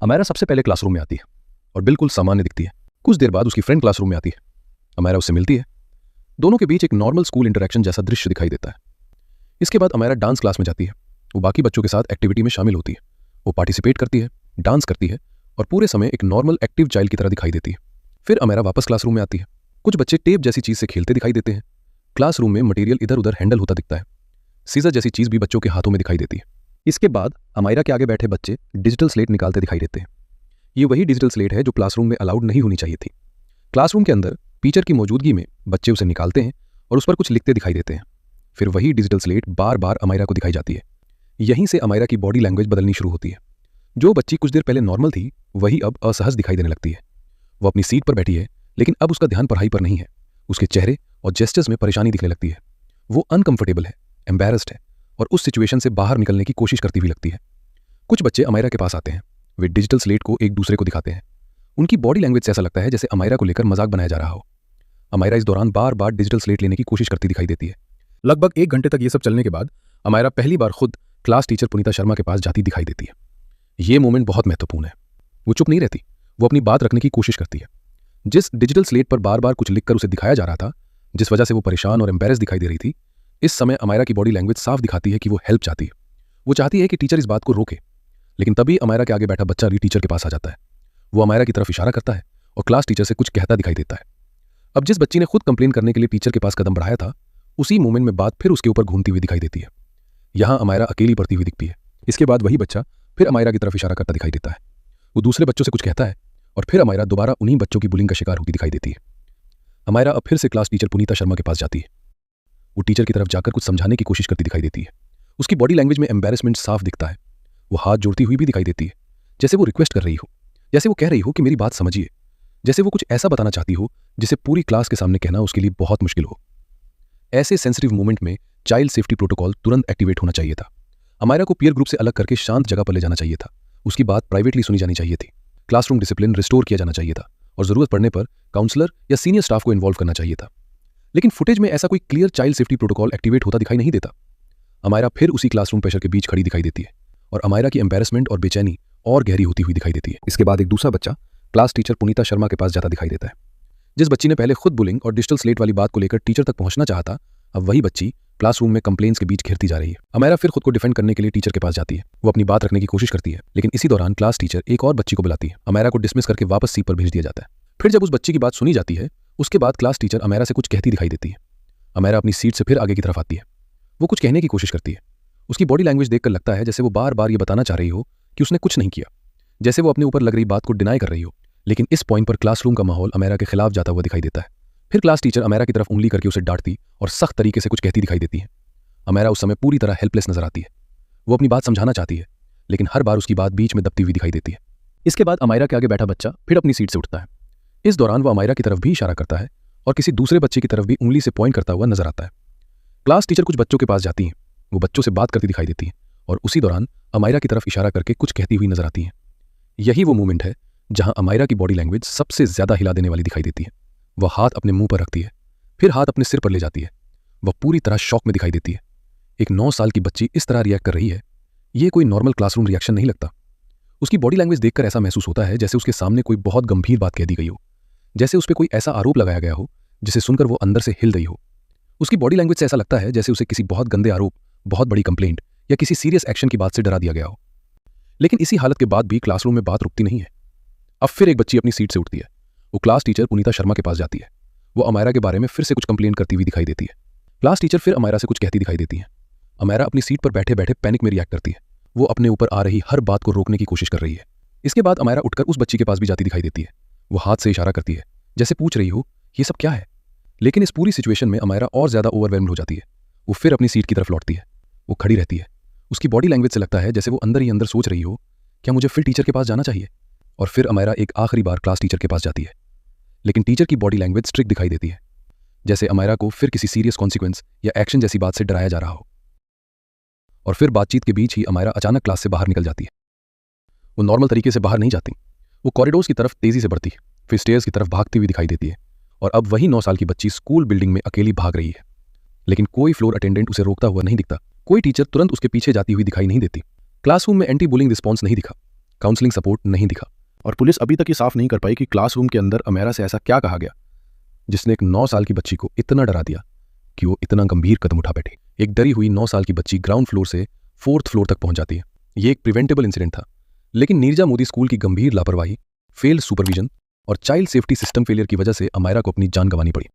अमायरा सबसे पहले क्लासरूम में आती है और बिल्कुल सामान्य दिखती है। कुछ देर बाद उसकी फ्रेंड क्लासरूम में आती है। अमायरा उससे मिलती है। दोनों के बीच एक नॉर्मल स्कूल इंटरेक्शन जैसा दृश्य दिखाई देता है। इसके बाद अमायरा डांस क्लास में जाती है। वो बाकी बच्चों के साथ एक्टिविटी में शामिल होती है। वो पार्टिसिपेट करती है, डांस करती है और पूरे समय एक नॉर्मल एक्टिव चाइल्ड की तरह दिखाई देती है। फिर अमायरा वापस क्लासरूम में आती है। कुछ बच्चे टेप जैसी चीज से खेलते दिखाई देते हैं। क्लासरूम में मटेरियल इधर उधर हैंडल होता दिखता है। सीजर जैसी चीज भी बच्चों के हाथों में दिखाई देती है। इसके बाद अमायरा के आगे बैठे बच्चे डिजिटल स्लेट निकालते दिखाई देते हैं। ये वही डिजिटल स्लेट है जो क्लासरूम में अलाउड नहीं होनी चाहिए थी। क्लासरूम के अंदर टीचर की मौजूदगी में बच्चे उसे निकालते हैं और उस पर कुछ लिखते दिखाई देते हैं। फिर वही डिजिटल स्लेट बार बार अमायरा को दिखाई जाती है। यहीं से अमायरा की बॉडी लैंग्वेज बदलनी शुरू होती है। जो बच्ची कुछ देर पहले नॉर्मल थी वही अब असहज दिखाई देने लगती है। वो अपनी सीट पर बैठी है लेकिन अब उसका ध्यान पढ़ाई पर नहीं है। उसके चेहरे और जेस्चर्स में परेशानी दिखने लगती है। वो अनकंफर्टेबल है, एम्बैरेस्ड है और उस सिचुएशन से बाहर निकलने की कोशिश करती हुई लगती है। कुछ बच्चे अमायरा के पास आते हैं। वे डिजिटल स्लेट को एक दूसरे को दिखाते हैं। उनकी बॉडी लैंग्वेज से ऐसा लगता है जैसे अमायरा को लेकर मजाक बनाया जा रहा हो। अमायरा इस दौरान बार बार डिजिटल स्लेट लेने की कोशिश करती दिखाई देती है। लगभग 1 घंटे तक ये सब चलने के बाद अमायरा पहली बार खुद क्लास टीचर पुनीता शर्मा के पास जाती दिखाई देती है। ये मोमेंट बहुत महत्वपूर्ण है। वो चुप नहीं रहती, वो अपनी बात रखने की कोशिश करती है। जिस डिजिटल स्लेट पर बार बार कुछ लिखकर उसे दिखाया जा रहा था, जिस वजह से वो परेशान और एम्बैरेस दिखाई दे रही थी, इस समय अमायरा की बॉडी लैंग्वेज साफ दिखाती है कि वो हेल्प चाहती है। वो चाहती है कि टीचर इस बात को रोके। लेकिन तभी अमायरा के आगे बैठा बच्चा भी टीचर के पास आ जाता है। वो अमायरा की तरफ इशारा करता है और क्लास टीचर से कुछ कहता दिखाई देता है। अब जिस बच्ची ने खुद कंप्लेन करने के लिए टीचर के पास कदम बढ़ाया था, उसी मोमेंट में बात फिर उसके ऊपर घूमती हुई दिखाई देती है। यहां अमायरा अकेली पड़ती हुई दिखती है। इसके बाद वही बच्चा फिर अमायरा की तरफ इशारा करता दिखाई देता है। वो दूसरे बच्चों से कुछ कहता है और फिर अमायरा दोबारा उन्हीं बच्चों की बुलिंग का शिकार होती दिखाई देती है। अमायरा अब फिर से क्लास टीचर पुनीता शर्मा के पास जाती है। वो टीचर की तरफ जाकर कुछ समझाने की कोशिश करती दिखाई देती है। उसकी बॉडी लैंग्वेज में एम्बैरेसमेंट साफ दिखता है। वो हाथ जोड़ती हुई भी दिखाई देती है, जैसे वो रिक्वेस्ट कर रही हो, जैसे वो कह रही हो कि मेरी बात समझिए, जैसे वो कुछ ऐसा बताना चाहती हो जिसे पूरी क्लास के सामने कहना उसके लिए बहुत मुश्किल हो। ऐसे सेंसिटिव मोमेंट में चाइल्ड सेफ्टी प्रोटोकॉल तुरंत एक्टिवेट होना चाहिए था। अमायरा को पीयर ग्रुप से अलग करके शांत जगह पर ले जाना चाहिए था। उसकी बात प्राइवेटली सुनी जानी चाहिए थी। क्लासरूम डिसिप्लिन रिस्टोर किया जाना चाहिए था और जरूरत पड़ने पर काउंसलर या सीनियर स्टाफ को इन्वॉल्व करना चाहिए था। लेकिन फुटेज में ऐसा कोई clear child safety protocol activate होता दिखाई नहीं देता। अमायरा फिर उसी क्लासरूम प्रेशर के बीच खड़ी दिखाई देती है और अमायरा की एम्बैरेसमेंट और बेचैनी और गहरी होती हुई दिखाई देती है। इसके बाद एक दूसरा बच्चा क्लास टीचर पुनीता शर्मा के पास जाता दिखाई देता है। जिस बच्ची ने पहले खुद बुलिंग और डिजिटल स्लेट वाली बात को लेकर टीचर तक पहुंचना चाहा था, अब वही बच्ची क्लासरूम में कंप्लेंट्स के बीच घिरती जा रही है। अमायरा फिर खुद को डिफेंड करने के लिए टीचर के पास जाती है। वो अपनी बात रखने की कोशिश करती है, लेकिन इसी दौरान क्लास टीचर एक और बच्ची को बुलाती है। अमायरा को डिसमिस करके वापस सीट पर भेज दिया जाता है। फिर जब उस बच्ची की बात सुनी जाती है, उसके बाद क्लास टीचर अमायरा से कुछ कहती दिखाई देती है। अमायरा अपनी सीट से फिर आगे की तरफ आती है। वो कुछ कहने की कोशिश करती है। उसकी बॉडी लैंग्वेज देखकर लगता है जैसे वो बार बार ये बताना चाह रही हो कि उसने कुछ नहीं किया, जैसे वो अपने ऊपर लग रही बात को डिनाई कर रही हो। लेकिन इस पॉइंट पर क्लासरूम का माहौल अमायरा के खिलाफ जाता हुआ दिखाई देता है। फिर क्लास टीचर अमायरा की तरफ उंगली करके उसे डांटती और सख्त तरीके से कुछ कहती दिखाई देती है। अमायरा उस समय पूरी तरह हेल्पलेस नजर आती है। वो अपनी बात समझाना चाहती है, लेकिन हर बार उसकी बात बीच में दबती हुई दिखाई देती है। इसके बाद अमायरा के आगे बैठा बच्चा फिर अपनी सीट से उठता है। इस दौरान वो अमायरा की तरफ भी इशारा करता है और किसी दूसरे बच्चे की तरफ भी उंगली से पॉइंट करता हुआ नजर आता है। क्लास टीचर कुछ बच्चों के पास जाती हैं। वो बच्चों से बात करती दिखाई देती है और उसी दौरान अमायरा की तरफ इशारा करके कुछ कहती हुई नजर आती है। यही वो मोमेंट है जहां अमायरा की बॉडी लैंग्वेज सबसे ज्यादा हिला देने वाली दिखाई देती है। वह हाथ अपने मुंह पर रखती है, फिर हाथ अपने सिर पर ले जाती है। वह पूरी तरह शॉक में दिखाई देती है। एक 9 साल की बच्ची इस तरह रिएक्ट कर रही है, यह कोई नॉर्मल क्लासरूम रिएक्शन नहीं लगता। उसकी बॉडी लैंग्वेज देखकर ऐसा महसूस होता है जैसे उसके सामने कोई बहुत गंभीर बात कह दी गई हो, जैसे उस पर कोई ऐसा आरोप लगाया गया हो जिसे सुनकर वो अंदर से हिल गई हो। उसकी बॉडी लैंग्वेज से ऐसा लगता है जैसे उसे किसी बहुत गंदे आरोप, बहुत बड़ी कंप्लेंट या किसी सीरियस एक्शन की बात से डरा दिया गया हो। लेकिन इसी हालत के बाद भी क्लासरूम में बात रुकती नहीं है। अब फिर एक बच्ची अपनी सीट से उठती है। वो क्लास टीचर पुनीता शर्मा के पास जाती है। वो अमायरा के बारे में फिर से कुछ कंप्लेंट करती हुई दिखाई देती है। क्लास टीचर फिर अमायरा से कुछ कहती दिखाई देती है। अमायरा अपनी सीट पर बैठे बैठे पैनिक में रिएक्ट करती है। वो अपने ऊपर आ रही हर बात को रोकने की कोशिश कर रही है। इसके बाद अमायरा उठकर उस बच्ची के पास भी जाती दिखाई देती है। वो हाथ से इशारा करती है, जैसे पूछ रही हो ये सब क्या है। लेकिन इस पूरी सिचुएशन में अमायरा और ज्यादा ओवरवेल्म्ड हो जाती है। वो फिर अपनी सीट की तरफ लौटती है। वो खड़ी रहती है। उसकी बॉडी लैंग्वेज से लगता है जैसे वो अंदर ही अंदर सोच रही हो, क्या मुझे फिर टीचर के पास जाना चाहिए। और फिर अमायरा एक आखिरी बार क्लास टीचर के पास जाती है। लेकिन टीचर की बॉडी लैंग्वेज स्ट्रिक्ट दिखाई देती है, जैसे अमायरा को फिर किसी सीरियस कॉन्सिक्वेंस या एक्शन जैसी बात से डराया जा रहा हो। और फिर बातचीत के बीच ही अमायरा अचानक क्लास से बाहर निकल जाती है। वो नॉर्मल तरीके से बाहर नहीं जाती। वो कॉरिडोर्स की तरफ तेजी से बढ़ती है, फिर स्टेयर्स की तरफ भागती हुई दिखाई देती है। और अब वही 9 साल की बच्ची स्कूल बिल्डिंग में अकेली भाग रही है। लेकिन कोई फ्लोर अटेंडेंट उसे रोकता हुआ नहीं दिखता। कोई टीचर तुरंत उसके पीछे जाती हुई दिखाई नहीं देती। क्लासरूम में एंटी बुलिंग रिस्पॉन्स नहीं दिखा। काउंसलिंग सपोर्ट नहीं दिखा। और पुलिस अभी तक ये साफ नहीं कर पाई कि क्लासरूम के अंदर अमेरा से ऐसा क्या कहा गया जिसने एक 9 साल की बच्ची को इतना डरा दिया कि वो इतना गंभीर कदम उठा बैठी। एक डरी हुई 9 साल की बच्ची ग्राउंड फ्लोर से 4th फ्लोर तक पहुंच जाती है। ये एक प्रिवेंटेबल इंसिडेंट था, लेकिन नीरजा मोदी स्कूल की गंभीर लापरवाही, फेल्ड सुपरविजन और चाइल्ड सेफ्टी सिस्टम फेलियर की वजह से अमायरा को अपनी जान गंवानी पड़ी।